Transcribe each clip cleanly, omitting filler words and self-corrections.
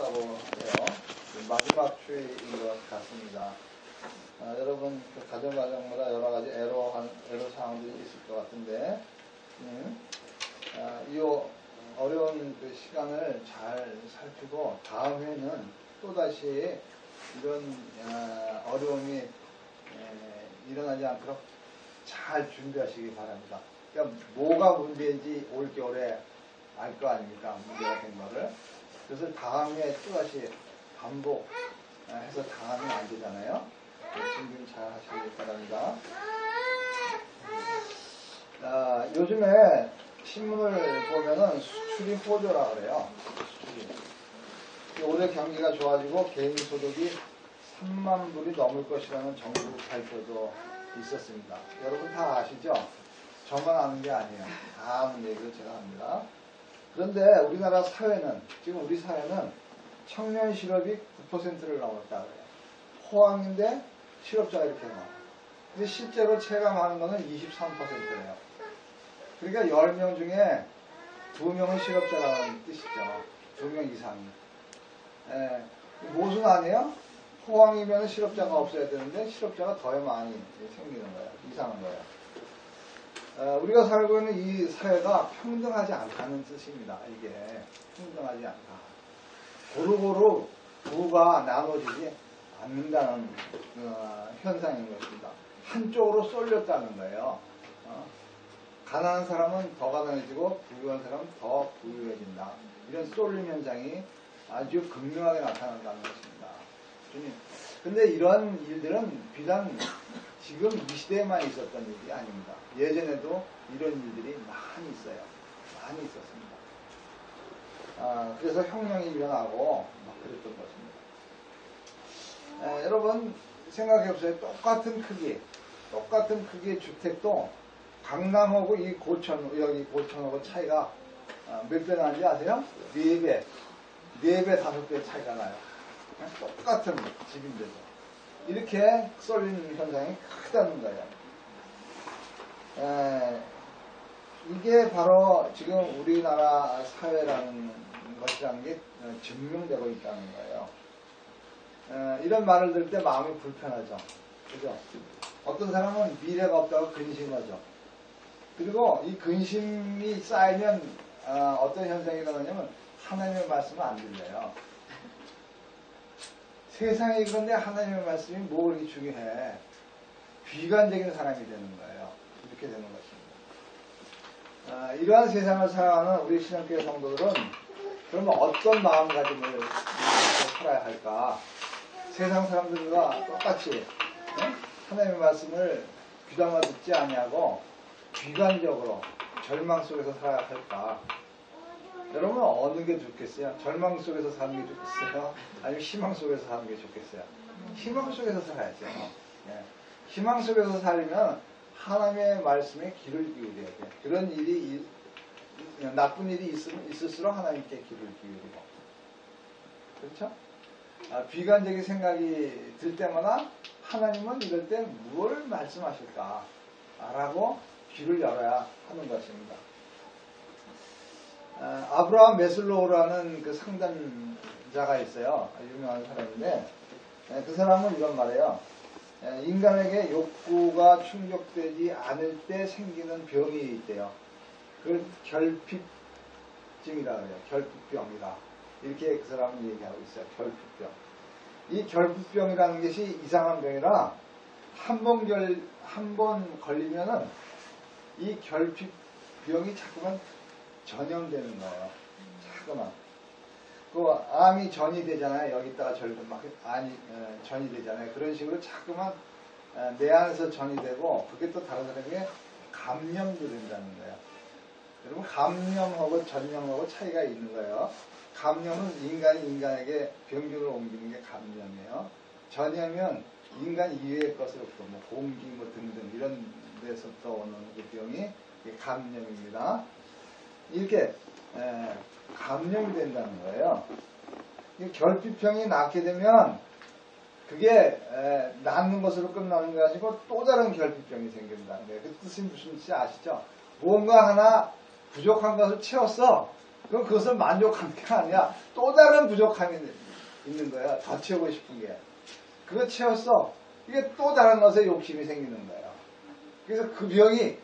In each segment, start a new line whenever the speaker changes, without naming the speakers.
하겠다고 해요. 마지막 주의인 것 같습니다. 여러분 그 가정마다 여러 가지 애로 사항들이 있을 것 같은데, 이 어려운 그 시간을 잘 살피고 다음 회는 또 다시 이런 어려움이 일어나지 않도록 잘 준비하시기 바랍니다. 그러니까 뭐가 문제인지 올겨울에 알 거 아닙니까? 문제가 된 거를. 그래서 다음에 또다시 반복해서 당하면 안 되잖아요. 준비 잘 하시기 바랍니다. 요즘에 신문을 보면은 수출이 호조라 그래요. 수출이. 올해 경기가 좋아지고 개인 소득이 3만 불이 넘을 것이라는 정부 발표도 있었습니다. 여러분 다 아시죠? 저만 아는 게 아니에요. 다 아는 얘기를 제가 합니다. 그런데 우리나라 사회는, 지금 우리 사회는 청년 실업이 9%를 넘었다 그래요. 포항인데 실업자가 이렇게 많아요. 근데 실제로 체감하는 거는 23%예요. 그러니까 10명 중에 2명은 실업자라는 뜻이죠. 2명 이상이. 모순 아니에요? 포항이면 실업자가 없어야 되는데 실업자가 더 많이 생기는 거예요. 이상한 거예요. 우리가 살고 있는 이 사회가 평등하지 않다는 뜻입니다. 이게 평등하지 않다. 고루고루 부가 나눠지지 않는다는 현상인 것입니다. 한쪽으로 쏠렸다는 거예요. 가난한 사람은 더 가난해지고 부유한 사람은 더 부유해진다. 이런 쏠림 현상이 아주 극명하게 나타난다는 것입니다. 근데 이런 일들은 비단 지금 이 시대에만 있었던 일이 아닙니다. 예전에도 이런 일들이 많이 있어요. 많이 있었습니다. 그래서 혁명이 일어나고 막 그랬던 것입니다. 여러분 생각해보세요. 똑같은 크기의 주택도 강남하고 이 여기 고천하고 차이가 몇 배 나는지 아세요? 4배, 5배 차이가 나요. 똑같은 집인데도. 이렇게 쏠리는 현상이 크다는 거예요. 이게 바로 지금 우리나라 사회라는 것이라는 게 증명되고 있다는 거예요. 이런 말을 들을 때 마음이 불편하죠. 그죠? 어떤 사람은 미래가 없다고 근심하죠. 그리고 이 근심이 쌓이면 어떤 현상이 일어나냐면 하나님의 말씀은 안 들려요. 세상에 그런데 하나님의 말씀이 뭐 그렇게 중요해? 비관적인 사람이 되는 거예요. 이렇게 되는 것입니다. 이러한 세상을 살아가는 우리 신앙교회 성도들은 그러면 어떤 마음가짐을 살아야 할까? 세상 사람들과 똑같이 하나님의 말씀을 귀담아 듣지 아니하고 비관적으로 절망 속에서 살아야 할까? 여러분 어느 게 좋겠어요? 절망 속에서 사는 게 좋겠어요? 아니면 희망 속에서 사는 게 좋겠어요? 희망 속에서 살아야죠. 희망 속에서 살면 하나님의 말씀에 귀를 기울여야 돼요. 그런 일이 나쁜 일이 있을수록 하나님께 귀를 기울이고, 그렇죠? 비관적인 생각이 들 때마다 하나님은 이럴 때 뭘 말씀하실까? 라고 귀를 열어야 하는 것입니다. 아브라함 메슬로우라는 그 상담자가 있어요. 유명한 사람인데, 그 사람은 이런 말이에요. 인간에게 욕구가 충족되지 않을 때 생기는 병이 있대요. 그걸 결핍증이라 그래요. 결핍병이다. 이렇게 그 사람은 얘기하고 있어요. 결핍병. 이 결핍병이라는 것이 이상한 병이라 한 번 걸리면은 이 결핍병이 자꾸만 전염되는 거예요. 자꾸만. 그 암이 전이 되잖아요. 여기다가 전이 되잖아요. 그런 식으로 자꾸만 내 안에서 전이 되고, 그게 또 다른 사람에게 감염도 된다는 거예요. 여러분 감염하고 전염하고 차이가 있는 거예요. 감염은 인간이 인간에게 병균을 옮기는 게 감염이에요. 전염은 인간 이외의 것으로부터 뭐 공기 뭐 등등 이런 데서부터 오는 그 병이 감염입니다. 이렇게 감염이 된다는 거예요. 결핍병이 낫게 되면 그게 낫는 것으로 끝나는 게 아니고 또 다른 결핍병이 생긴다는 거예요. 그 뜻이 무슨 뜻인지 아시죠? 무언가 하나 부족한 것을 채웠어. 그럼 그것을 만족하는 게 아니야. 또 다른 부족함이 있는 거야. 더 채우고 싶은 게. 그거 채웠어. 이게 또 다른 것에 욕심이 생기는 거예요. 그래서 그 병이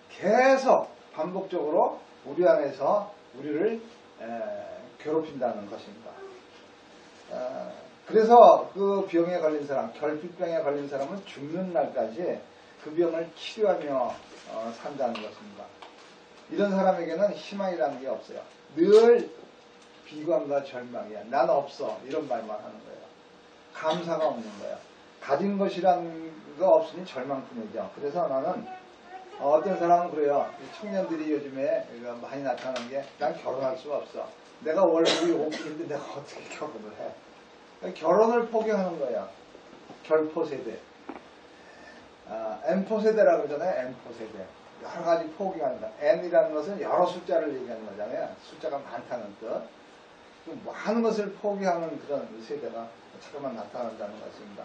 계속 반복적으로 우리 안에서 우리를 괴롭힌다는 것입니다. 그래서 그 병에 걸린 사람, 결핍병에 걸린 사람은 죽는 날까지 그 병을 치료하며 산다는 것입니다. 이런 사람에게는 희망이라는 게 없어요. 늘 비관과 절망이야. 난 없어. 이런 말만 하는 거예요. 감사가 없는 거예요. 가진 것이란 거 없으니 절망뿐이죠. 그래서 나는 어떤 사람은 그래요. 청년들이 요즘에 많이 나타나는 게 난 결혼할 수가 없어. 내가 월급이 5억인데 내가 어떻게 결혼을 해. 결혼을 포기하는 거야. 결포세대. N포세대라고 그러잖아요. N포세대. 여러 가지 포기한다. N이라는 것은 여러 숫자를 얘기하는 거잖아요. 숫자가 많다는 뜻. 많은 것을 포기하는 그런 세대가 잠깐만 나타난다는 것입니다.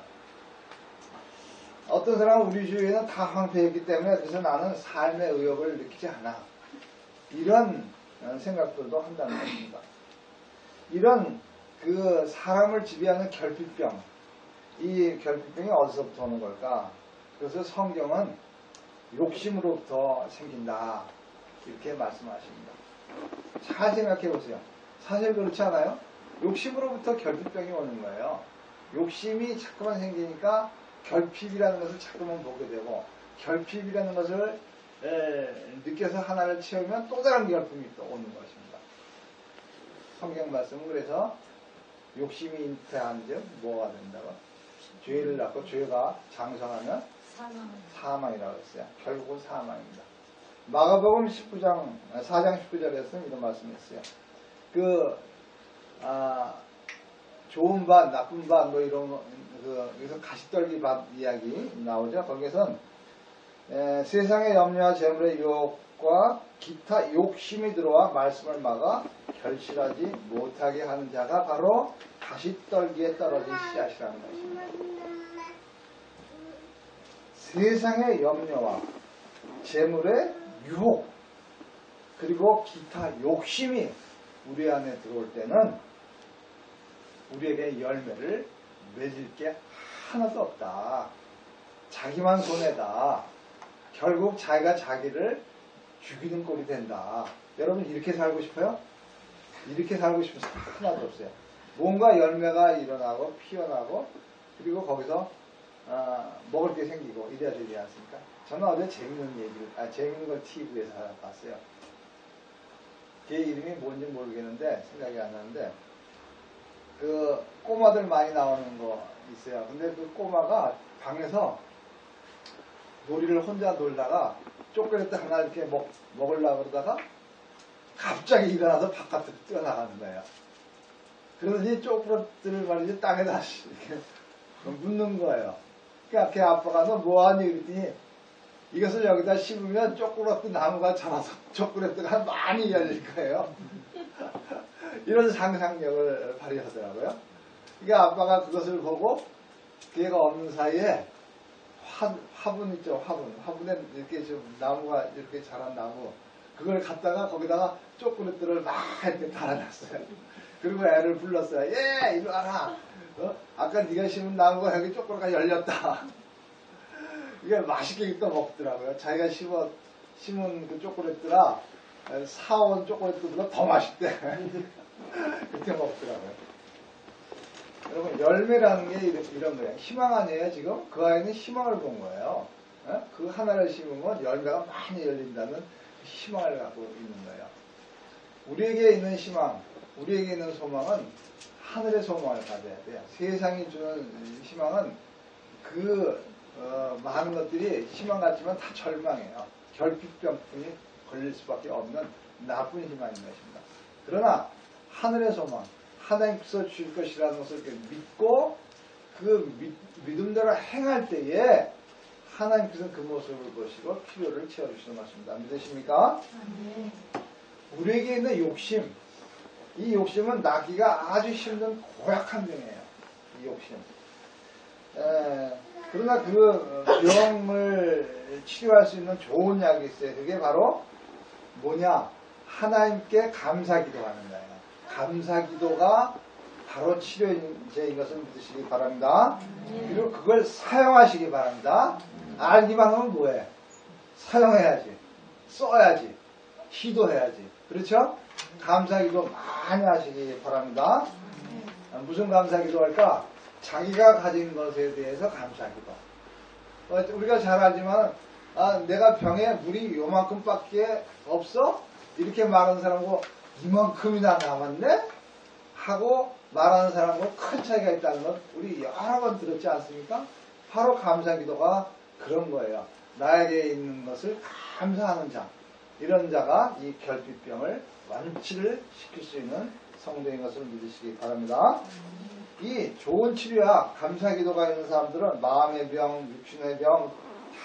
어떤 사람은 우리 주위에는 다 황폐했기 때문에 그래서 나는 삶의 의욕을 느끼지 않아. 이런 생각들도 한다는 것입니다. 이런 그 사람을 지배하는 결핍병, 이 결핍병이 어디서부터 오는 걸까? 그래서 성경은 욕심으로부터 생긴다. 이렇게 말씀하십니다. 잘 생각해 보세요. 사실 그렇지 않아요? 욕심으로부터 결핍병이 오는 거예요. 욕심이 자꾸만 생기니까 결핍이라는 것을 자꾸만 보게 되고 결핍이라는 것을 느껴서 하나를 채우면 또 다른 결핍이 또 오는 것입니다. 성경 말씀은 그래서 욕심이 잉태한 즉 뭐가 된다고? 죄를 낳고 죄가 장성하면 사망이라고 했어요. 결국은 사망입니다. 마가복음 19장 4장 19절에서는 이런 말씀했어요. 좋은 밭, 나쁜 밭, 뭐 이런 거, 여기서 가시떨기 밭 이야기 나오죠. 거기에선 세상의 염려와 재물의 유혹과 기타 욕심이 들어와 말씀을 막아 결실하지 못하게 하는 자가 바로 가시떨기에 떨어진 씨앗이라는 것입니다. 세상의 염려와 재물의 유혹 그리고 기타 욕심이 우리 안에 들어올 때는 우리에게 열매를 맺을 게 하나도 없다. 자기만 손해다. 결국 자기가 자기를 죽이는 꼴이 된다. 여러분 이렇게 살고 싶어요? 이렇게 살고 싶은 사람 하나도 없어요. 뭔가 열매가 일어나고 피어나고 그리고 거기서 먹을 게 생기고 이래야 되지 않습니까? 저는 어제 재밌는 걸 TV에서 봤어요. 걔 이름이 뭔지 모르겠는데 생각이 안 나는데 그 꼬마들 많이 나오는 거 있어요. 근데 그 꼬마가 방에서 놀이를 혼자 놀다가 초콜릿 하나 이렇게 먹으려고 그러다가 갑자기 일어나서 바깥으로 뛰어나가는 거예요. 그러더니 초콜릿을 말이지 땅에다 이렇게 묻는 거예요. 그러니까 걔 아빠가 너 뭐하니 그랬더니 이것을 여기다 씹으면 초콜릿 나무가 자라서 초콜릿가 많이 열릴 거예요. 이런 상상력을 발휘하더라고요. 그러니까 아빠가 그것을 보고 걔가 없는 사이에 화분 있죠, 화분에 이렇게 좀 나무가 이렇게 자란 나무 그걸 갖다가 거기다가 초콜릿들을 막 이렇게 달아놨어요. 그리고 애를 불렀어요. 얘 이리 와라. 아까 네가 심은 나무가 여기 초콜릿가 열렸다. 이게 맛있게 또 먹더라고요. 자기가 심은 그 초콜릿들아 사온 초콜릿들보다 더 맛있대. 그렇게 먹더라고요. 여러분 열매라는 게 이런 거예요. 희망 아니에요 지금? 그 아이는 희망을 본 거예요. 그 하나를 심으면 열매가 많이 열린다는 희망을 갖고 있는 거예요. 우리에게 있는 희망, 우리에게 있는 소망은 하늘의 소망을 가져야 돼요. 세상이 주는 희망은 많은 것들이 희망 같지만 다 절망이에요. 결핍병뿐이 걸릴 수밖에 없는 나쁜 희망인 것입니다. 그러나 하늘의 소망, 하나님께서 주실 것이라는 것을 믿고 그 믿음대로 행할 때에 하나님께서 그 모습을 보시고 필요를 채워주시는 것입니다. 믿으십니까?
네.
우리에게 있는 욕심, 이 욕심은 나기가 아주 힘든 고약한 병이에요. 이 욕심. 그러나 그 병을 치료할 수 있는 좋은 약이 있어요. 그게 바로 뭐냐? 하나님께 감사기도하는 거예요. 감사기도가 바로 치료제인 것을 믿으시기 바랍니다. 그리고 그걸 사용하시기 바랍니다. 알기만 하면 뭐해? 사용해야지. 써야지. 기도해야지. 그렇죠? 감사기도 많이 하시기 바랍니다. 무슨 감사기도 할까? 자기가 가진 것에 대해서 감사기도. 우리가 잘 알지만 내가 병에 물이 요만큼밖에 없어? 이렇게 말하는 사람하고 이만큼이나 남았네? 하고 말하는 사람하고 큰 차이가 있다는 건 우리 여러 번 들었지 않습니까? 바로 감사기도가 그런 거예요. 나에게 있는 것을 감사하는 자. 이런 자가 이 결핍병을 완치를 시킬 수 있는 성도인 것을 믿으시기 바랍니다. 이 좋은 치료약, 감사기도가 있는 사람들은 마음의 병, 육신의 병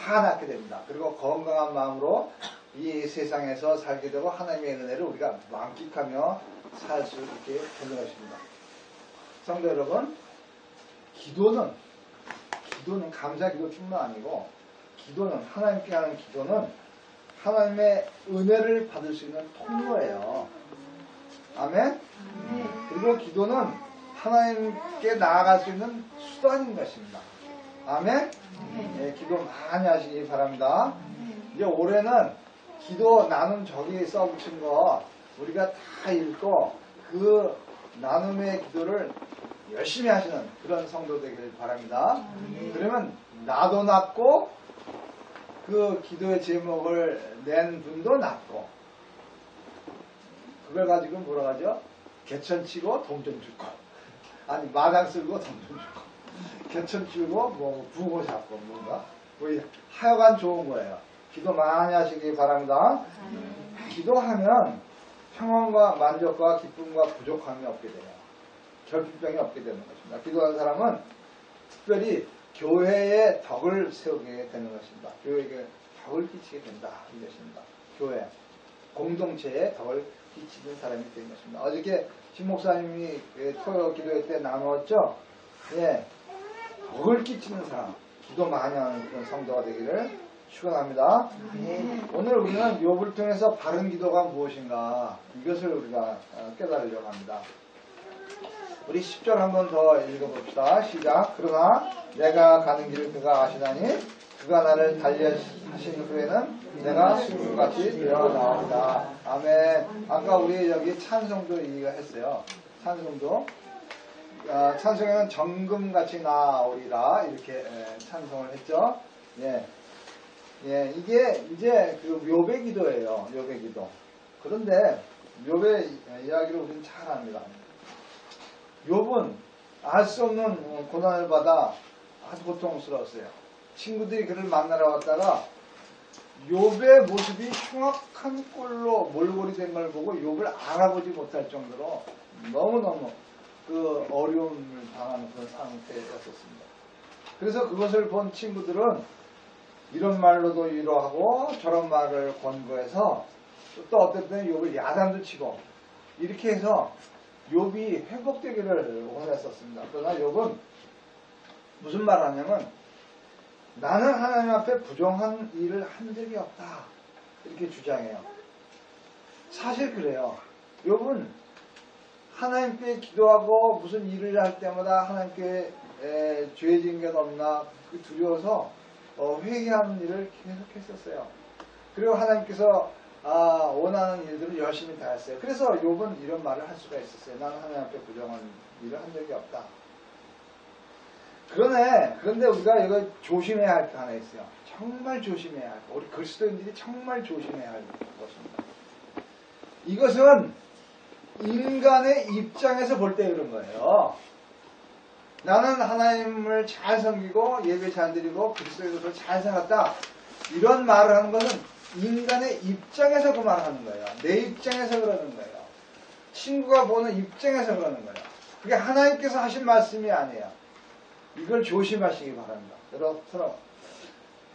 다 낫게 됩니다. 그리고 건강한 마음으로 이 세상에서 살게 되고 하나님의 은혜를 우리가 만끽하며 살 수 있게 되는 것입니다. 성도 여러분, 기도는 감사기도뿐만 아니고 기도는 하나님께 하는 기도는 하나님의 은혜를 받을 수 있는 통로예요. 아멘? 그리고 기도는 하나님께 나아갈 수 있는 수단인 것입니다. 아멘? 네, 기도 많이 하시기 바랍니다. 이제 올해는 기도 나눔 저기 써붙인 거 우리가 다 읽고 그 나눔의 기도를 열심히 하시는 그런 성도 되길 바랍니다. 그러면 나도 낫고 그 기도의 제목을 낸 분도 낫고 그걸 가지고 뭐라 하죠? 개천치고 돈 좀 주고 아니 마당 쓸고 돈 좀 주고 개천치고 뭐 부고 잡고 뭔가 뭐 하여간 좋은 거예요. 기도 많이 하시기 바랍니다. 기도하면 평안과 만족과 기쁨과 부족함이 없게 돼요. 결핍병이 없게 되는 것입니다. 기도하는 사람은 특별히 교회의 덕을 세우게 되는 것입니다. 교회에게 덕을 끼치게 된다. 이 것입니다. 교회, 공동체에 덕을 끼치는 사람이 되는 것입니다. 어저께 신 목사님이 토요 기도회 때 나누었죠. 예, 덕을 끼치는 사람, 기도 많이 하는 그런 성도가 되기를 축원합니다. 오늘 우리는 욥을 통해서 바른 기도가 무엇인가 이것을 우리가 깨달으려고 합니다. 우리 10절 한 번 더 읽어봅시다. 시작. 그러나 내가 가는 길을 그가 아시나니 그가 나를 달리하신 후에는 내가 수금같이 되어 나온다. 아멘. 아까 우리 여기 찬송도 얘기가 했어요. 찬송도 찬송에는 정금같이 나오리라 이렇게 찬송을 했죠. 예. 예, 이게 이제 그 욥의 기도예요. 욥의 기도. 그런데 욥의 이야기를 우리는 잘 압니다. 욥은 알 수 없는 고난을 받아 아주 고통스러웠어요. 친구들이 그를 만나러 왔다가 욥의 모습이 흉악한 꼴로 몰골이 된 걸 보고 욥을 알아보지 못할 정도로 너무너무 그 어려움을 당하는 그런 상태였었습니다. 그래서 그것을 본 친구들은 이런 말로도 위로하고 저런 말을 권고해서 또 어떨 때는 욥을 야단도 치고 이렇게 해서 욥이 회복되기를 원했었습니다. 그러나 욥은 무슨 말을 하냐면 나는 하나님 앞에 부정한 일을 한 적이 없다 이렇게 주장해요. 사실 그래요. 욥은 하나님께 기도하고 무슨 일을 할 때마다 하나님께 죄 지은 게 없나 두려워서 회개하는 일을 계속했었어요. 그리고 하나님께서 원하는 일들을 열심히 다 했어요. 그래서 욥은 이런 말을 할 수가 있었어요. 나는 하나님 앞에 부정한 일을 한 적이 없다. 그런데 우리가 이거 조심해야 할 게 하나 있어요. 정말 조심해야 할 거. 우리 그리스도인들이 정말 조심해야 할 것입니다. 이것은 인간의 입장에서 볼 때 그런 거예요. 나는 하나님을 잘 섬기고 예배 잘 드리고 그리스도인으로 잘 살았다. 이런 말을 하는 것은 인간의 입장에서 그 말을 하는 거예요. 내 입장에서 그러는 거예요. 친구가 보는 입장에서 그러는 거예요. 그게 하나님께서 하신 말씀이 아니에요. 이걸 조심하시기 바랍니다. 여러분,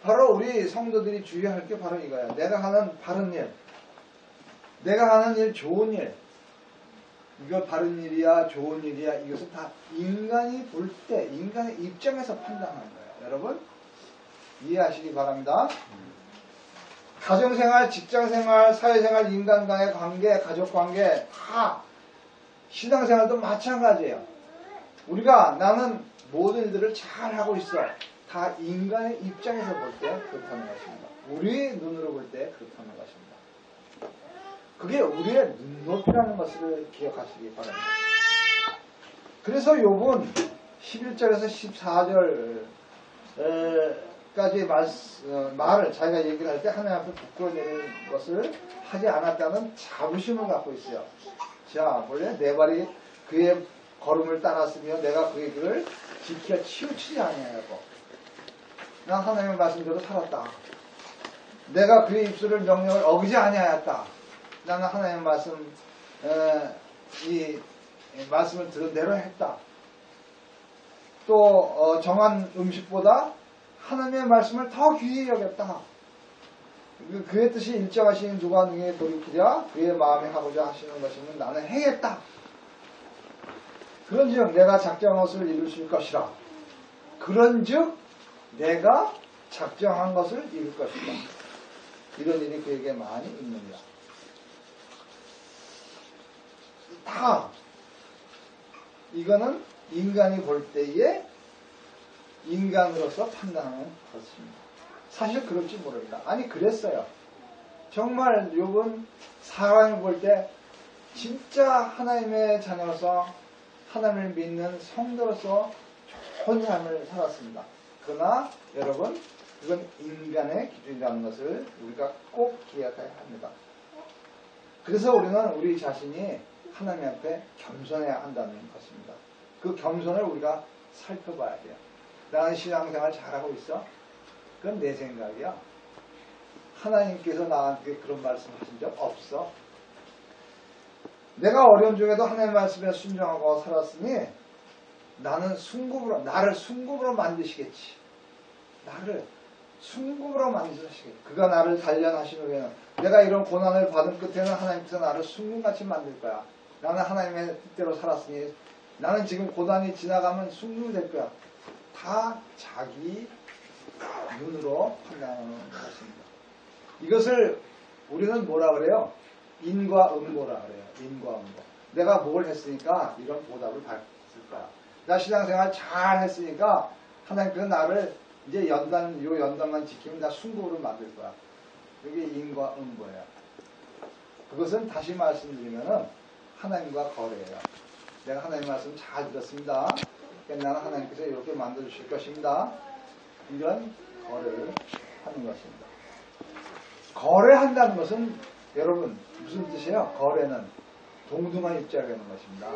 바로 우리 성도들이 주의할 게 바로 이거예요. 내가 하는 바른 일, 내가 하는 일, 좋은 일, 이거 바른 일이야, 좋은 일이야, 이것은 다 인간이 볼 때, 인간의 입장에서 판단하는 거예요. 여러분, 이해하시기 바랍니다. 가정생활, 직장생활, 사회생활, 인간과의 관계, 가족관계 다 신앙생활도 마찬가지예요. 우리가 나는 모든 일들을 잘 하고 있어. 다 인간의 입장에서 볼 때 그렇다는 것입니다. 우리의 눈으로 볼 때 그렇다는 것입니다. 그게 우리의 눈높이라는 것을 기억하시기 바랍니다. 그래서 욥은 11절에서 14절까지 말을 자기가 얘기를 할 때 하나님 앞에 부끄러워내는 것을 하지 않았다는 자부심을 갖고 있어요. 자, 원래 내 발이 그의 걸음을 따랐으며 내가 그의 길을 지켜 치우치지 아니하고 난 하나님의 말씀대로 살았다. 내가 그의 입술을 명령을 어기지 아니하였다. 나는 하나님의 말씀을 들은 대로 했다. 또 정한 음식보다 하나님의 말씀을 더 귀히 여겼다. 그의 뜻이 일정하신 누가 능히 돌이키랴 그의 마음에 하고자 하시는 것이면 나는 행했다. 그런즉 내가 작정한 것을 이루실 것이라. 그런즉 내가 작정한 것을 이룰 것이다. 이런 일이 그에게 많이 있느니라. 다 이거는 인간이 볼 때에 인간으로서 판단하는 것입니다. 사실 그럴지 모릅니다. 아니 그랬어요. 정말 욥은 사람을 볼 때 진짜 하나님의 자녀로서 하나님을 믿는 성도로서 좋은 삶을 살았습니다. 그러나 여러분 그건 인간의 기준이라는 것을 우리가 꼭 기억해야 합니다. 그래서 우리는 우리 자신이 하나님 앞에 겸손해야 한다는 것입니다. 그 겸손을 우리가 살펴봐야 돼요. 나는 신앙생활 잘하고 있어? 그건 내 생각이야. 하나님께서 나한테 그런 말씀 하신 적 없어. 내가 어려운 중에도 하나님의 말씀에 순종하고 살았으니 나를 순금으로 만드시겠지. 나를 순금으로 만드시겠지. 그가 나를 단련하신 후에는 내가 이런 고난을 받은 끝에는 하나님께서 나를 순금같이 만들 거야. 나는 하나님의 뜻대로 살았으니 나는 지금 고난이 지나가면 순금이 될 거야. 다 자기 눈으로 판단하는 것입니다. 이것을 우리는 뭐라 그래요? 인과응보라 그래요. 인과응보. 내가 뭘 했으니까 이런 보답을 받을 거야. 나 신앙생활 잘 했으니까 하나님께서 나를 이제 연단만 지키면 나 순금으로 만들 거야. 그게 인과응보예요. 그것은 다시 말씀드리면은 하나님과 거래예요. 내가 하나님 말씀 잘 들었습니다. 그러니까 나는 하나님께서 이렇게 만들어 주실 것입니다. 이런 거래를 하는 것입니다. 거래한다는 것은 여러분 무슨 뜻이에요? 거래는 동등한 입장을 하는 것입니다.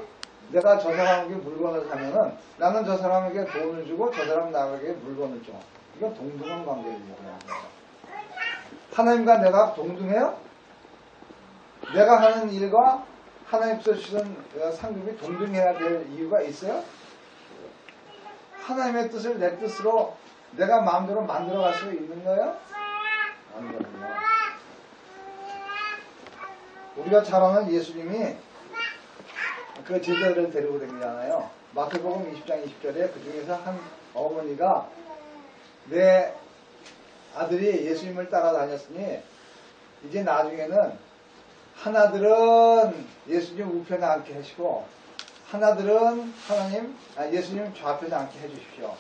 내가 저 사람에게 물건을 사면은 나는 저 사람에게 돈을 주고 저 사람 나에게 물건을 줘. 이건 동등한 관계를 얘기하는 거예요. 하나님과 내가 동등해요? 내가 하는 일과 하나님께서 주신 상급이 동등해야 될 이유가 있어요? 하나님의 뜻을 내 뜻으로 내가 마음대로 만들어갈 수 있는 거예요? 아니거든요. 우리가 잘 아는 예수님이 그 제자들을 데리고 다니잖아요. 마태복음 20장 20절에 그 중에서 한 어머니가 내 아들이 예수님을 따라다녔으니 이제 나중에는 하나들은 예수님 우편에 앉게 하시고 하나들은 예수님 좌편에 앉게 해주십시오.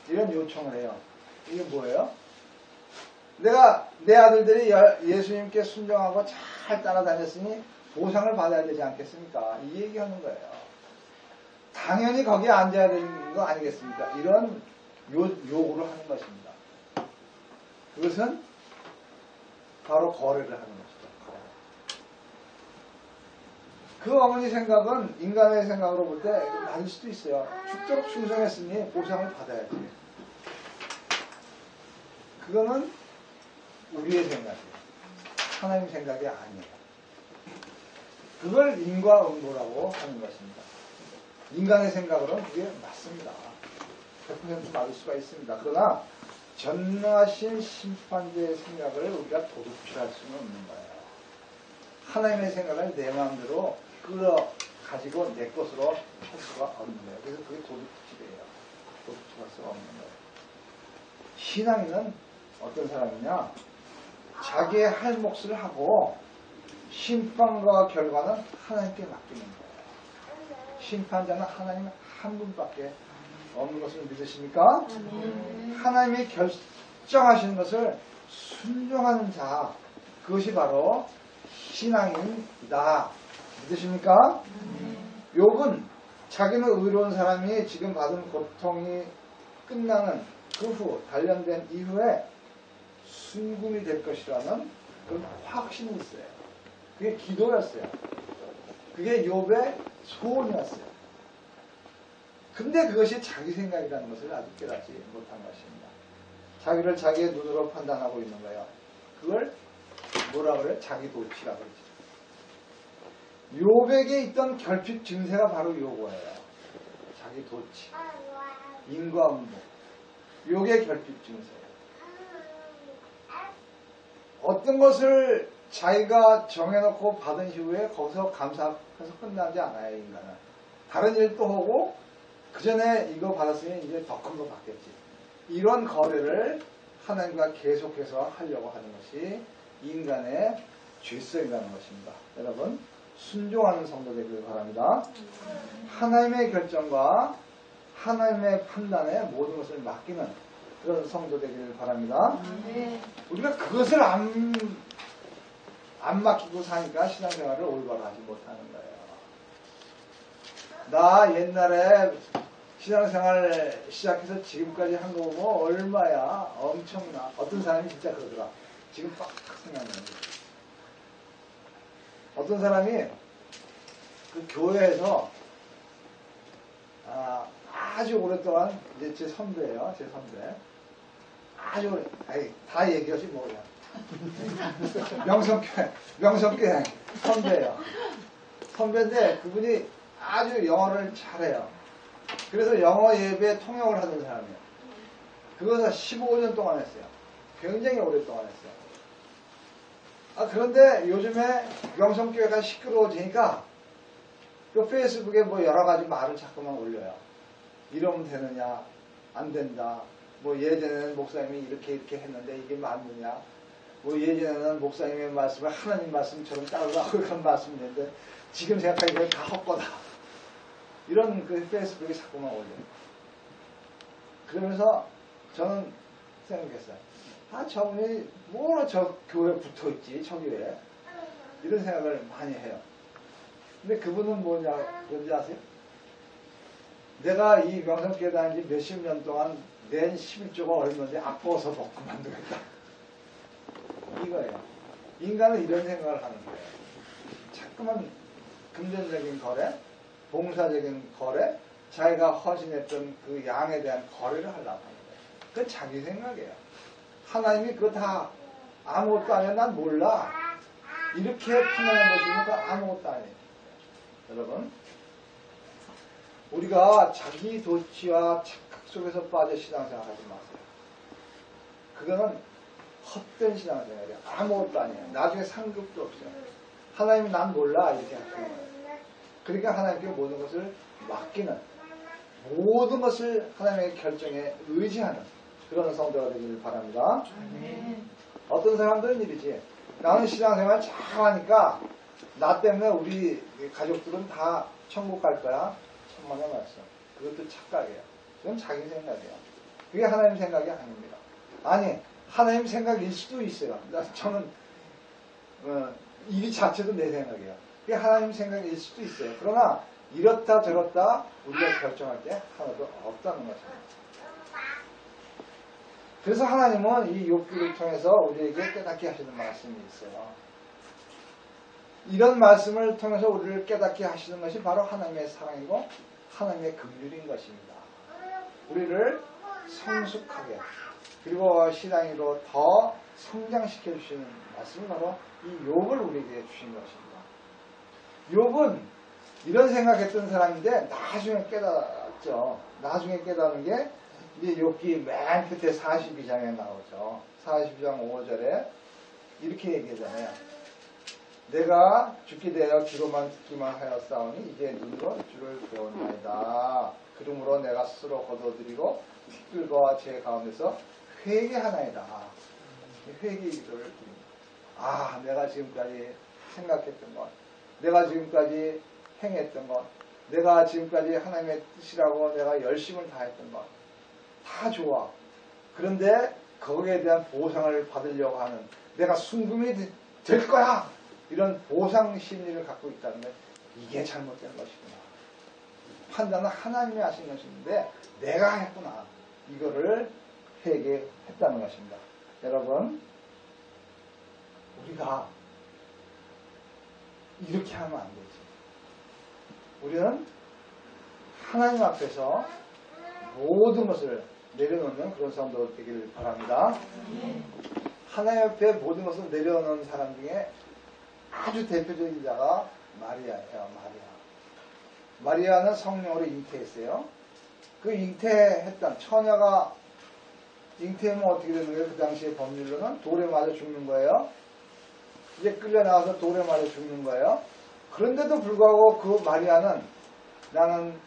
이런 요청을 해요. 이게 뭐예요? 내가 내 아들들이 예수님께 순종하고 잘 따라다녔으니 보상을 받아야 되지 않겠습니까? 이 얘기하는 거예요. 당연히 거기에 앉아야 되는 거 아니겠습니까? 이런 요구를 하는 것입니다. 그것은 바로 거래를 하는 것이죠. 그 어머니 생각은 인간의 생각으로 볼 때 맞을 수도 있어요. 죽도록 충성했으니 보상을 받아야지. 그거는 우리의 생각이에요. 하나님 생각이 아니에요. 그걸 인과응보라고 하는 것입니다. 인간의 생각으로는 그게 맞습니다. 100% 맞을 수가 있습니다. 그러나 전능하신 심판자의 생각을 우리가 도둑질할 수는 없는 거예요. 하나님의 생각을 내 마음대로 끌어가지고 내 것으로 할 수가 없는 거예요. 그래서 그게 도둑질이에요. 도둑질할 수가 없는 거예요. 신앙인은 어떤 사람이냐? 자기의 할 몫을 하고 심판과 결과는 하나님께 맡기는 거예요. 심판자는 하나님 한 분밖에 없는 것을 믿으십니까? 하나님이 결정하시는 것을 순종하는 자, 그것이 바로 신앙인이다. 믿으십니까? 욥은 자기는 의로운 사람이 지금 받은 고통이 끝나는 그 후, 단련된 이후에 순금이 될 것이라는 그런 확신이 있어요. 그게 기도였어요. 그게 욥의 소원이었어요. 근데 그것이 자기 생각이라는 것을 아직 깨닫지 못한 것입니다. 자기를 자기의 눈으로 판단하고 있는 거예요. 그걸 뭐라 그래요? 자기 도취라고 그러죠. 욥에게 있던 결핍 증세가 바로 요거예요. 자기 도취, 인과응보, 요게 결핍 증세예요. 어떤 것을 자기가 정해놓고 받은 이후에 거기서 감사해서 끝나지 않아요. 인간은 다른 일도 하고 그 전에 이거 받았으니 이제 더 큰 거 받겠지. 이런 거래를 하나님과 계속해서 하려고 하는 것이 인간의 죄성이라는 것입니다. 여러분 순종하는 성도 되기를 바랍니다. 하나님의 결정과 하나님의 판단에 모든 것을 맡기는 그런 성도 되기를 바랍니다. 우리가 그것을 안 맡기고 사니까 신앙생활을 올바로 하지 못하는 거예요. 나 옛날에 신앙생활 시작해서 지금까지 한 거 보면 얼마야 엄청나. 어떤 사람이 진짜 그러더라. 지금 빡 생각나는 거예요. 어떤 사람이 그 교회에서 아주 오랫동안 이제 제 선배예요. 제 선배. 아주 오래, 다 얘기하지 뭐야. 명성교회 선배예요. 선배인데 그분이 아주 영어를 잘해요. 그래서 영어 예배 통역을 하는 사람이에요. 그것을 15년 동안 했어요. 굉장히 오랫동안 했어요. 그런데 요즘에 명성교회가 시끄러워지니까 그 페이스북에 뭐 여러 가지 말을 자꾸만 올려요. 이러면 되느냐, 안 된다. 뭐 예전에는 목사님이 이렇게 했는데 이게 맞느냐. 뭐 예전에는 목사님의 말씀을 하나님 말씀처럼 따르라고 그런 말씀인데 지금 생각하기에 다 헛거다. 이런 그 페이스북에 자꾸만 올려요. 그러면서 저는 생각했어요. 저분이 뭐 저 교회에 붙어있지, 저 교회에. 이런 생각을 많이 해요. 근데 그분은 뭔지 아세요? 내가 이 명성교회 다닌 지 몇십 년 동안 낸 11조가 얼마인데 아까워서 못 그만두겠다. 이거예요. 인간은 이런 생각을 하는 거예요. 자꾸만 금전적인 거래, 봉사적인 거래, 자기가 헌신했던 그 양에 대한 거래를 하려고 하는 거예요. 그건 자기 생각이에요. 하나님이 그거 다 아무것도 아니야. 난 몰라. 이렇게 판단해 보시니까 아무것도 아니에요. 여러분, 우리가 자기 도취와 착각 속에서 빠져 신앙생활 하지 마세요. 그거는 헛된 신앙생활이에요. 아무것도 아니에요. 나중에 상급도 없어요. 하나님이 난 몰라 이렇게 하시는 거예요. 그러니까 하나님께 모든 것을 맡기는, 모든 것을 하나님의 결정에 의지하는 그런 성도가 되기를 바랍니다. 어떤 사람들은 이러지. 나는 신앙생활 잘하니까 나 때문에 우리 가족들은 다 천국 갈 거야. 천만에 말씀. 그것도 착각이에요. 그건 자기 생각이에요. 그게 하나님 생각이 아닙니다. 아니, 하나님 생각일 수도 있어요. 저는 이 자체도 내 생각이에요. 그게 하나님 생각일 수도 있어요. 그러나 이렇다 저렇다 우리가 결정할 게 하나도 없다는 것입니다. 그래서 하나님은 이 욥기를 통해서 우리에게 깨닫게 하시는 말씀이 있어요. 이런 말씀을 통해서 우리를 깨닫게 하시는 것이 바로 하나님의 사랑이고 하나님의 긍휼인 것입니다. 우리를 성숙하게 그리고 신앙으로 더 성장시켜 주시는 말씀이 바로 이 욥을 우리에게 주신 것입니다. 욥은 이런 생각했던 사람인데 나중에 깨닫죠. 나중에 깨닫는 게 이제 욥기 맨 끝에 42장에 나오죠. 42장 5절에 이렇게 얘기하잖아요. 내가 죽게 되어 귀로만 듣기만 하였사오니 이제 눈으로 주를 배웠나이다. 그러므로 내가 스스로 거둬들이고 티끌과 제 가운데서 회개하나이다. 회개 기도를 드립니다. 아, 내가 지금까지 생각했던 것, 내가 지금까지 행했던 것, 내가 지금까지 하나님의 뜻이라고 내가 열심을 다했던 것, 다 좋아. 그런데 거기에 대한 보상을 받으려고 하는, 내가 순금이 될 거야, 이런 보상 심리를 갖고 있다는 게 이게 잘못된 것이구나. 판단은 하나님이 하신 것인데 내가 했구나. 이거를 회개했다는 것입니다. 여러분, 우리가 이렇게 하면 안 되지. 우리는 하나님 앞에서 모든 것을 내려놓는 그런 사람들 되기를 바랍니다. 하나님 앞에 모든 것을 내려놓는 사람 중에 아주 대표적인 자가 마리아예요. 마리아는 성령으로 잉태했어요. 그 잉태했던 처녀가 잉태하면 어떻게 되는 거예요? 그 당시의 법률로는 돌에 맞아 죽는 거예요. 이제 끌려 나와서 돌에 맞아 죽는 거예요. 그런데도 불구하고 그 마리아는 나는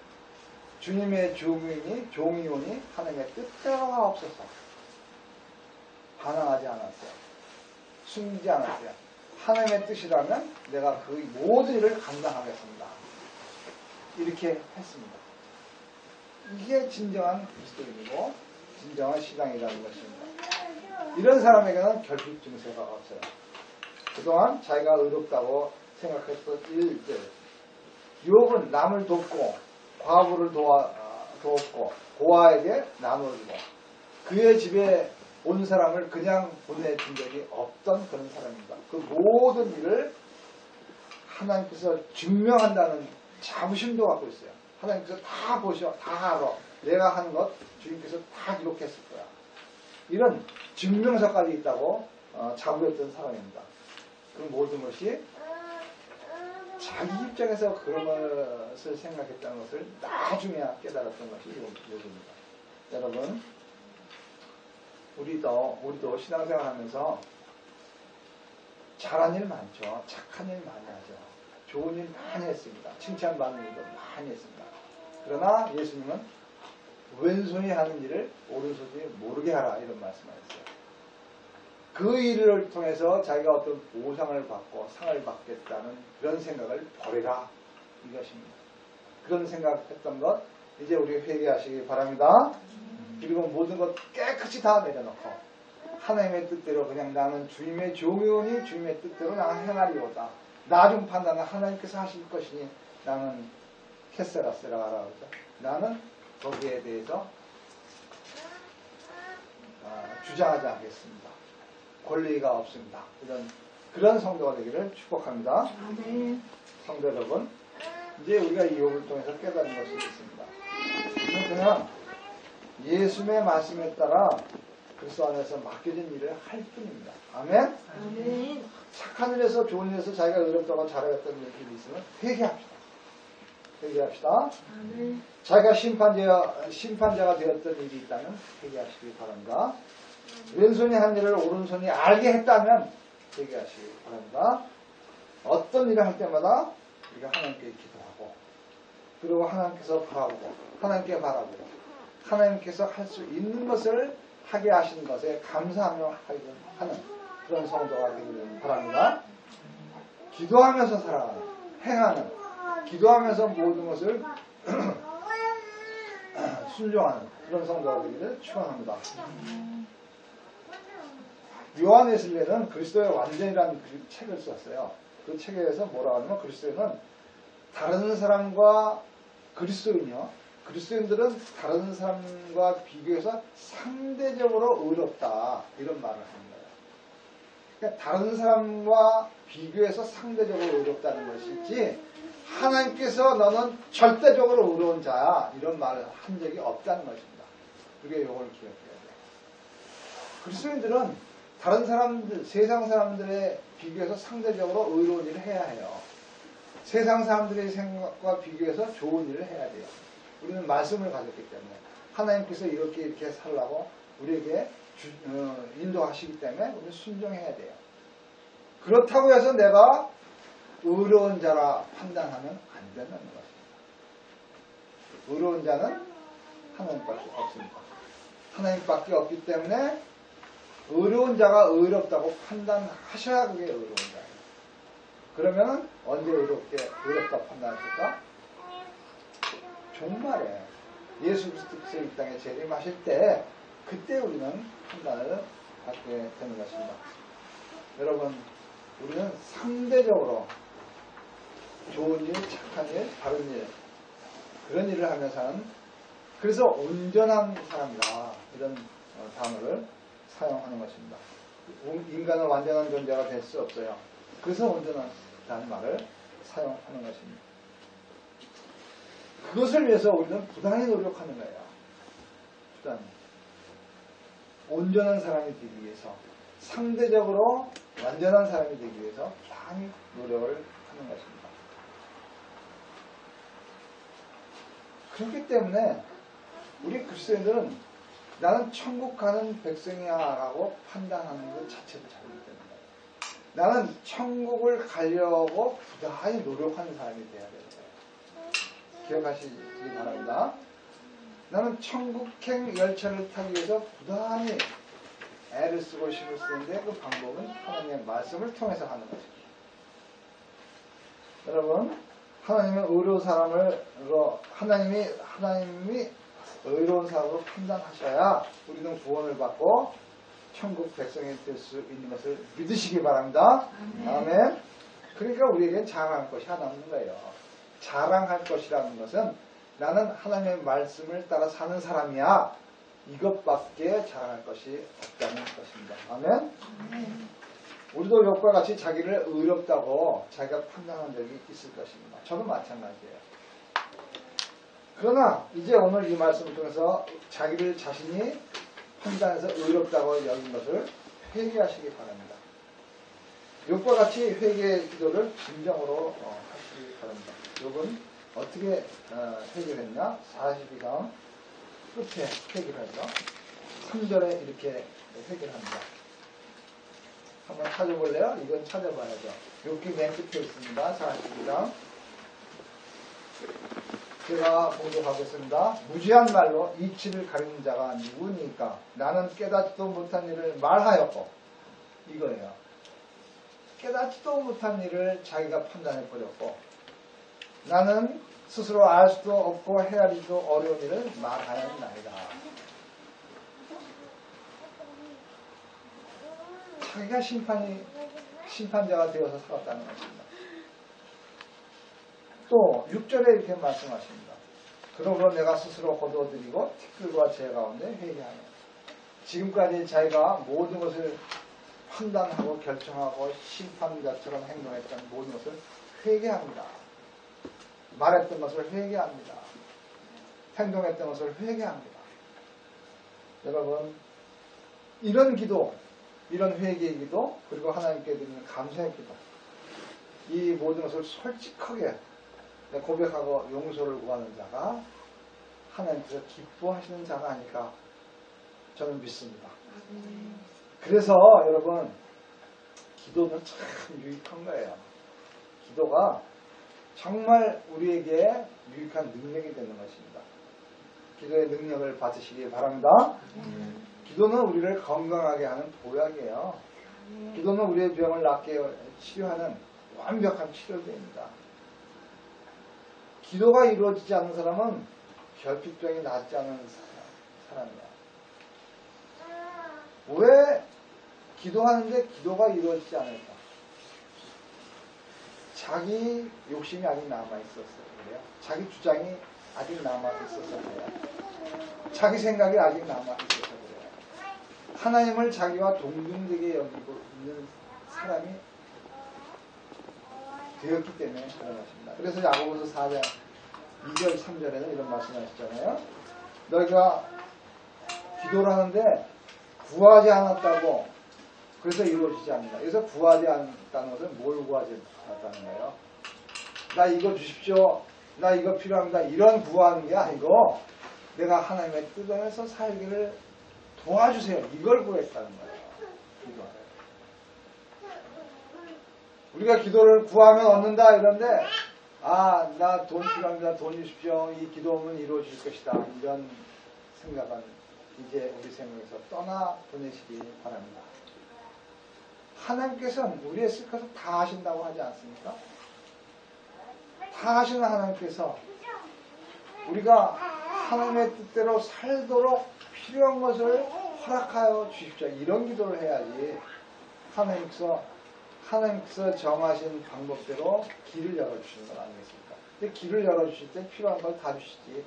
주님의 종이오니 하나님의 뜻대로가 없어서 반항하지 않았어요. 숨기지 않았어요. 하나님의 뜻이라면 내가 그 모든 일을 감당하겠습니다. 이렇게 했습니다. 이게 진정한 그리스도인이고 진정한 신앙이라는 것입니다. 이런 사람에게는 결핍 증세가 없어요. 그동안 자기가 의롭다고 생각했던 일들, 유업은 남을 돕고 과부를 도왔고 고아에게 나눠주고 그의 집에 온 사람을 그냥 보내준 적이 없던 그런 사람입니다. 그 모든 일을 하나님께서 증명한다는 자부심도 갖고 있어요. 하나님께서 다 보셔, 다 알아. 내가 한 것 주님께서 다 기록했을 거야. 이런 증명서까지 있다고 자부했던 사람입니다. 그 모든 것이 자기 입장에서 그런 것을 생각했다는 것을 나중에야 깨달았던 것이 이겁니다. 여러분, 우리도 신앙생활 하면서 잘한 일 많죠. 착한 일 많이 하죠. 좋은 일 많이 했습니다. 칭찬받는 일도 많이 했습니다. 그러나 예수님은 왼손이 하는 일을 오른손이 모르게 하라, 이런 말씀하셨어요. 그 일을 통해서 자기가 어떤 보상을 받고 상을 받겠다는 그런 생각을 버리라, 이것입니다. 그런 생각했던 것 이제 우리 회개하시기 바랍니다. 그리고 모든 것 깨끗이 다 내려놓고 하나님의 뜻대로 그냥 나는 주님의 종이오니 주님의 뜻대로 나는 행하리오다. 나중 판단은 하나님께서 하실 것이니 나는 캐세라세라 하라 그러죠. 나는 거기에 대해서 주장하지 않겠습니다. 권리가 없습니다. 그런 성도가 되기를 축복합니다.
네.
성도 여러분, 이제 우리가 이 욕을 통해서 깨닫는 것이 있습니다. 우리는 그냥 예수님의 말씀에 따라 그리스도 안에서 맡겨진 일을 할 뿐입니다. 아멘?
아멘.
착한 일에서 좋은 일에서 자기가 의롭다고 잘하였던 일이 있으면 회개합시다. 회개합시다.
아멘.
자기가 심판자가 되었던 일이 있다면 회개하시기 바랍니다. 왼손이 한 일을 오른손이 알게 했다면 회개하시기 바랍니다. 어떤 일을 할 때마다 우리가 하나님께 기도하고 그리고 하나님께서 바라보고 하나님께 바라보고 하나님께서 할 수 있는 것을 하게 하신 것에 감사하며 하는 그런 성도가 되기를 바랍니다. 기도하면서 살아가는, 행하는, 기도하면서 모든 것을 순종하는 그런 성도가 되기를 축원합니다. 요한 웨슬리는 그리스도의 완전이라는 책을 썼어요. 그 책에서 뭐라고 하냐면 그리스도인은 다른 사람과 그리스도인들은 다른 사람과 비교해서 상대적으로 의롭다, 이런 말을 하는 거예요. 그러니까 다른 사람과 비교해서 상대적으로 의롭다는 것이지 하나님께서 너는 절대적으로 의로운 자야, 이런 말을 한 적이 없다는 것입니다. 우리가 이걸 기억해야 돼요. 그리스도인들은 다른 사람들, 세상 사람들에 비교해서 상대적으로 의로운 일을 해야 해요. 세상 사람들의 생각과 비교해서 좋은 일을 해야 돼요. 우리는 말씀을 가졌기 때문에 하나님께서 이렇게 살라고 우리에게 인도하시기 때문에 우리는 순종해야 돼요. 그렇다고 해서 내가 의로운 자라 판단하면 안 되는 것입니다. 의로운 자는 하나님밖에 없습니다. 하나님밖에 없기 때문에 의로운 자가 의롭다고 판단하셔야 그게 의로운 자예요. 그러면 언제 의롭다 판단하실까? 종말에 예수 그리스도께서 이 땅에 재림하실 때 그때 우리는 판단을 받게 되는 것입니다. 여러분, 우리는 상대적으로 좋은 일, 착한 일, 바른 일, 그런 일을 하면서는 그래서 온전한 사람이다, 이런 단어를 사용하는 것입니다. 인간은 완전한 존재가 될 수 없어요. 그래서 온전하다는 말을 사용하는 것입니다. 그것을 위해서 우리는 부단히 노력하는 거예요. 부단히. 온전한 사람이 되기 위해서, 상대적으로 완전한 사람이 되기 위해서 부단히 노력을 하는 것입니다. 그렇기 때문에 우리 그리스도인들은 나는 천국 가는 백성이야 라고 판단하는 것 자체도 잘못되는 거예요. 나는 천국을 가려고 부단히 노력하는 사람이 돼야 되는 거예요. 기억하시기 바랍니다. 나는 천국행 열차를 타기 위해서 부단히 애를 쓰고 힘을 쓰는데 그 방법은 하나님의 말씀을 통해서 하는 것입니다. 여러분, 하나님은 의로운 사람을 하나님이 의로운 사람으로 판단하셔야 우리는 구원을 받고 천국 백성이 될 수 있는 것을 믿으시기 바랍니다. 아멘. 그러니까 우리에겐 자랑할 것이 하나 없는 거예요. 자랑할 것이라는 것은 나는 하나님의 말씀을 따라 사는 사람이야, 이것밖에 자랑할 것이 없다는 것입니다. 아멘. 우리도 욥과 같이 자기를 의롭다고 자기가 판단한 적이 있을 것입니다. 저도 마찬가지예요. 그러나 이제 오늘 이 말씀을 통해서 자기를 자신이 판단해서 의롭다고 여긴 것을 회개하시기 바랍니다. 욥과 같이 회개의 기도를 진정으로 하시기 바랍니다. 욥은 어떻게 회개를 했냐? 42장 끝에 회개를 하죠. 3절에 이렇게 회개를 합니다. 한번 찾아볼래요? 이건 찾아봐야죠. 욥기 맨 끝에 있습니다. 42장. 제가 봉독하겠습니다. 무지한 말로 이치를 가리는 자가 누구니까? 나는 깨닫지도 못한 일을 말하였고, 이거예요. 깨닫지도 못한 일을 자기가 판단해버렸고, 나는 스스로 알 수도 없고 헤아리기도 어려운 일을 말하였나이다. 자기가 심판자가 되어서 살았다는 것입니다. 또 6절에 이렇게 말씀하십니다. 그러므로 내가 스스로 거두어드리고 티끌과 재 가운데 회개하며, 지금까지 자기가 모든 것을 판단하고 결정하고 심판자처럼 행동했던 모든 것을 회개합니다. 말했던 것을 회개합니다. 행동했던 것을 회개합니다. 여러분, 이런 기도, 이런 회개의 기도, 그리고 하나님께 드리는 감사의 기도, 이 모든 것을 솔직하게 고백하고 용서를 구하는 자가 하나님께서 기뻐하시는 자가 아닐까 저는 믿습니다. 그래서 여러분, 기도는 참 유익한 거예요. 기도가 정말 우리에게 유익한 능력이 되는 것입니다. 기도의 능력을 받으시기 바랍니다. 기도는 우리를 건강하게 하는 보약이에요. 기도는 우리의 병을 낫게 치료하는 완벽한 치료제입니다. 기도가 이루어지지 않는 사람은 결핍병이 낫지 않는 사람이야. 왜 기도하는데 기도가 이루어지지 않을까? 자기 욕심이 아직 남아있었어요. 그래요? 자기 주장이 아직 남아있었어요. 자기 생각이 아직 남아있었어요. 그래요? 하나님을 자기와 동등되게 여기고 있는 사람이 되었기 때문에 그런 것입니다. 그래서 야고보서 4장 2절 3절에는 이런 말씀을 하셨잖아요. 너희가 기도를 하는데 구하지 않았다고 그래서 이루어지지 않는다. 그래서 구하지 않았다는 것은 뭘 구하지 않았다는 거예요? 나 이거 주십시오, 나 이거 필요합니다, 이런 구하는 게 아니고 내가 하나님의 뜻 안에서 살기를 도와주세요, 이걸 구했다는 거예요. 기도하래요. 우리가 기도를 구하면 얻는다 이런데, 아, 나 돈 필요합니다, 돈 주십시오, 이 기도는 이루어질 것이다, 이런 생각은 이제 우리 생명에서 떠나 보내시기 바랍니다. 하나님께서는 우리의 것을 다 하신다고 하지 않습니까? 다 하시는 하나님께서 우리가 하나님의 뜻대로 살도록 필요한 것을 허락하여 주십시오. 이런 기도를 해야지 하나님께서 정하신 방법대로 길을 열어주시는 건 아니겠습니까? 근데 길을 열어주실 때 필요한 걸 다 주시지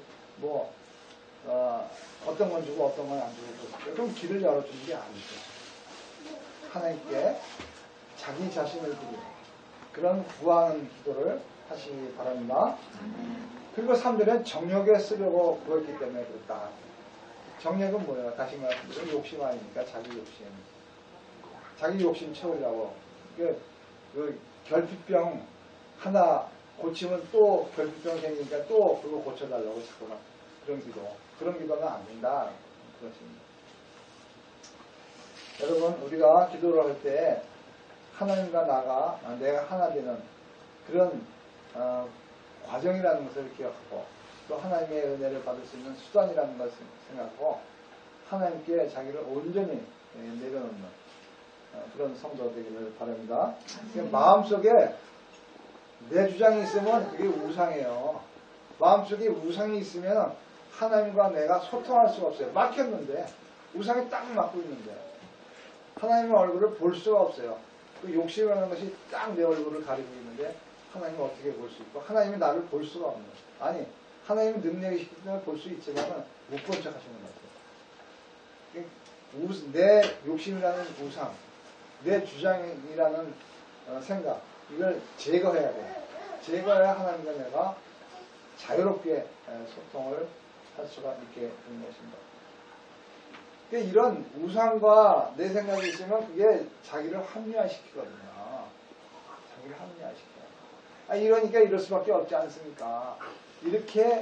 어떤 건 주고 어떤 건 안 주고 그럼 길을 열어주는 게 아니죠. 하나님께 자기 자신을 드리는 그런 구하는 기도를 하시기 바랍니다. 그리고 3절은 정욕에 쓰려고 구했기 때문에 그렇다. 정욕은 뭐예요? 다시 말씀드리면 욕심 아닙니까? 자기 욕심 채우려고. 그 결핍병 하나 고치면 또 결핍병 생기니까 또 그거 고쳐달라고 자꾸만 그런 기도는 안 된다. 그렇습니다. 여러분 우리가 기도를 할 때 하나님과 내가 하나 되는 그런 과정이라는 것을 기억하고 또 하나님의 은혜를 받을 수 있는 수단이라는 것을 생각하고 하나님께 자기를 온전히 내려놓는 그런 성도 되기를 바랍니다. 마음속에 내 주장이 있으면 그게 우상이에요. 마음속에 우상이 있으면 하나님과 내가 소통할 수가 없어요. 막혔는데 우상이 딱 막고 있는데 하나님의 얼굴을 볼 수가 없어요. 그 욕심이라는 것이 딱 내 얼굴을 가리고 있는데 하나님을 어떻게 볼 수 있고 하나님이 나를 볼 수가 없는 아니 하나님은 능력이 있기 때문에 볼 수 있지만 못 본 척 하시는 거죠. 내 욕심이라는 우상 내 주장이라는 생각 이걸 제거해야 돼요. 제거해야 하나님과 내가 자유롭게 소통을 할 수가 있게 되는 것입니다. 이런 우상과 내 생각이 있으면 그게 자기를 합리화시키거든요. 자기를 합리화시켜요. 이러니까 이럴 수밖에 없지 않습니까? 이렇게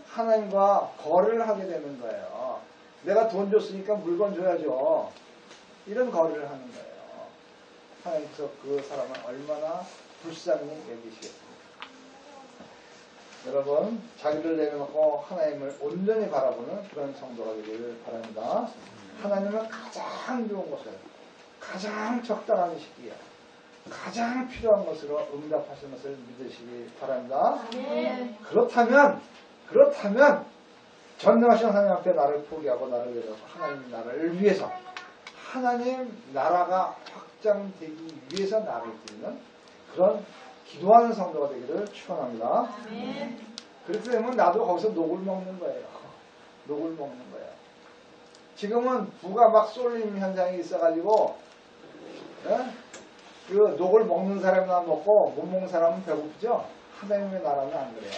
하나님과 거래를 하게 되는 거예요. 내가 돈 줬으니까 물건 줘야죠. 이런 거래를 하는 거예요. 하나님께서 그 사람을 얼마나 불쌍히 여기시겠습니까? 여러분 자기를 내려놓고 하나님을 온전히 바라보는 그런 성도가 되기를 바랍니다. 하나님은 가장 좋은 것을 가장 적당한 시기에 가장 필요한 것으로 응답하시는 것을 믿으시기 바랍니다. 그렇다면 전능하신 하나님 앞에 나를 포기하고 나를 내려놓고 하나님 나라를 위해서 하나님 나라가 확장되기 위해서 나를 드리는 그런 기도하는 성도가 되기를 축원합니다. 그렇게 되면 나도 거기서 녹을 먹는 거예요. 녹을 먹는 거예요. 지금은 부가 막 쏠림 현장이 있어가지고 그 녹을 먹는 사람만 먹고 못 먹는 사람은 배고프죠. 하나님의 나라는 안 그래요.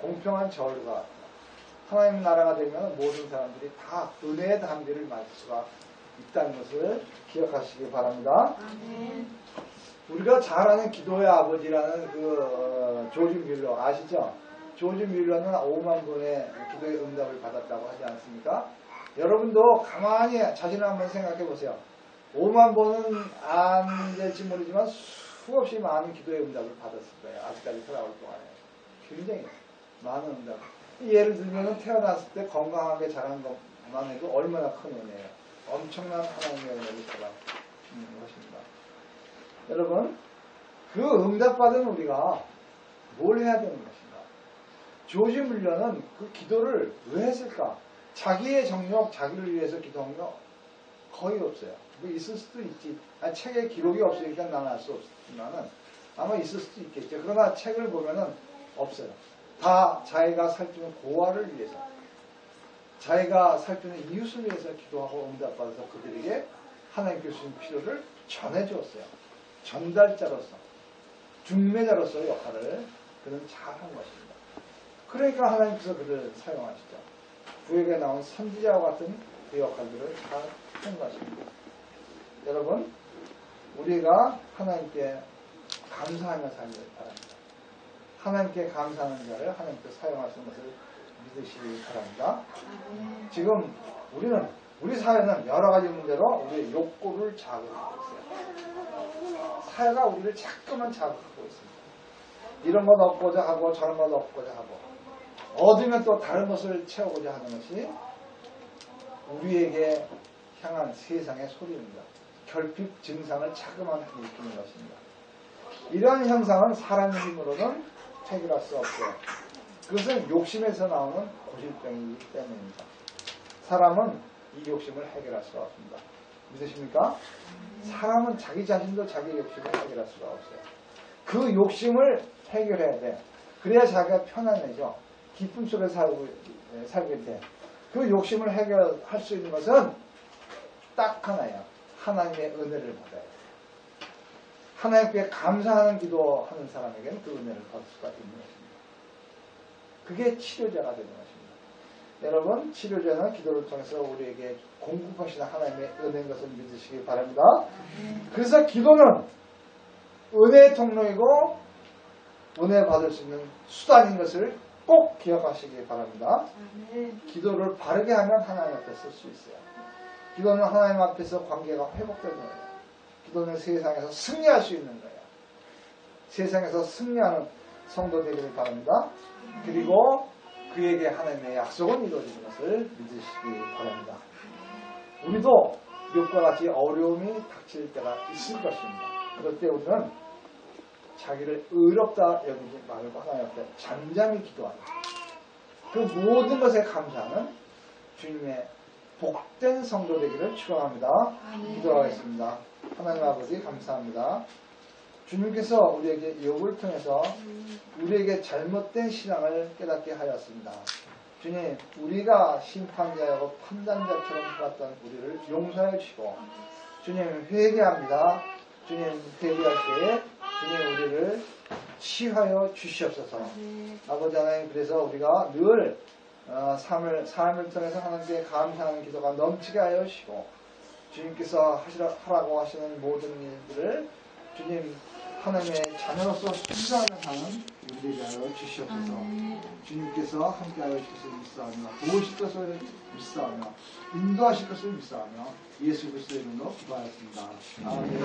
공평한 저울과 하나님의 나라가 되면 모든 사람들이 다 은혜의 단비를 맞을 수가 있다는 것을 기억하시기 바랍니다. 우리가 잘 아는 기도의 아버지라는 그 조지 뮬러 아시죠? 조지 뮬러는 5만 번의 기도의 응답을 받았다고 하지 않습니까? 여러분도 가만히 자신을 한번 생각해 보세요. 5만 번은 안 될지 모르지만 수없이 많은 기도의 응답을 받았을 거예요. 아직까지 살아올 동안에. 굉장히 많은 응답. 예를 들면 태어났을 때 건강하게 자란 것만 해도 얼마나 큰 은혜예요. 엄청난 하나님의 은혜를 받은 것입니다. 여러분 그 응답받은 우리가 뭘 해야 되는 것인가? 조지 뮬러는 그 기도를 왜 했을까? 자기의 정력, 자기를 위해서 기도한 거 거의 없어요. 뭐 있을 수도 있지. 책에 기록이 없으니까 나는 알 수 없지만은 아마 있을 수도 있겠죠. 그러나 책을 보면은 없어요. 다 자기가 살피는 고아를 위해서, 자기가 살피는 이웃을 위해서 기도하고 응답받아서 그들에게 하나님께 주신 필요를 전해주었어요. 전달자로서, 중매자로서의 역할을 그는 잘한 것입니다. 그러니까 하나님께서 그들을 사용하시죠. 구약에 나온 선지자와 같은 그 역할들을 잘 한 것입니다. 여러분, 우리가 하나님께 감사하며 살기를 바랍니다. 하나님께 감사하는 자를 하나님께 사용하시는 것을 믿으시기 바랍니다. 지금 우리 사회는 여러 가지 문제로 우리의 욕구를 자극하고 있어요. 사회가 우리를 자꾸만 자극하고 있습니다. 이런 것 얻고자 하고 저런 것 얻고자 하고 얻으면 또 다른 것을 채우고자 하는 것이 우리에게 향한 세상의 소리입니다. 결핍 증상을 자그마한 일으키는 것입니다. 이러한 현상은 사람의 힘으로는 해결할 수 없어요. 그것은 욕심에서 나오는 고질병이기 때문입니다. 사람은 이 욕심을 해결할 수가 없습니다. 믿으십니까? 사람은 자기 자신도 자기 욕심을 해결할 수가 없어요. 그 욕심을 해결해야 돼. 그래야 자기가 편안해져. 기쁨 속에 살게 돼. 그 욕심을 해결할 수 있는 것은 딱 하나야. 하나님의 은혜를 받아야 돼. 하나님께 감사하는 기도하는 사람에게는 그 은혜를 받을 수가 있는 것입니다. 그게 치료제가 되는 것입니다. 여러분, 치료제는 기도를 통해서 우리에게 공급하시는 하나님의 은혜인 것을 믿으시기 바랍니다. 그래서 기도는 은혜의 통로이고 은혜 받을 수 있는 수단인 것을 꼭 기억하시기 바랍니다. 기도를 바르게 하면 하나님 앞에 설 수 있어요. 기도는 하나님 앞에서 관계가 회복되는 거예요. 기도는 세상에서 승리할 수 있는 거예요. 세상에서 승리하는 성도 되기를 바랍니다. 그리고 그에게 하나님의 약속은 이루어지는 것을 믿으시기 바랍니다. 우리도 욥과 같이 어려움이 닥칠 때가 있을 것입니다. 그럴 때 우리는 자기를 의롭다 여기지 말고 하나님 앞에 잠잠히 기도하는 그 모든 것에 감사하는 주님의 복된 성도 되기를 축원합니다. 기도하겠습니다. 하나님 아버지 감사합니다. 주님께서 우리에게 욥을 통해서 우리에게 잘못된 신앙을 깨닫게 하였습니다. 주님, 우리가 심판자이고 판단자처럼 살았던 우리를 용서해 주시고 주님 회개합니다. 주님 회개할 때에 주님 우리를 치하여 주시옵소서. 아버지 하나님, 그래서 우리가 늘 삶을 통해서 하나님께 감사하는 기도가 넘치게 하여 주시고 주님께서 하라고 하시는 모든 일들을 주님 하나님의 자녀로서 순수하며 사는 우리에게 하여 주시옵소서. 주님께서 함께하여 주실 것을 믿사하며 도우실 것을 믿사하며 인도하실 것을 믿사하며 예수 그리스도의 이름으로 기도하였습니다. 아멘.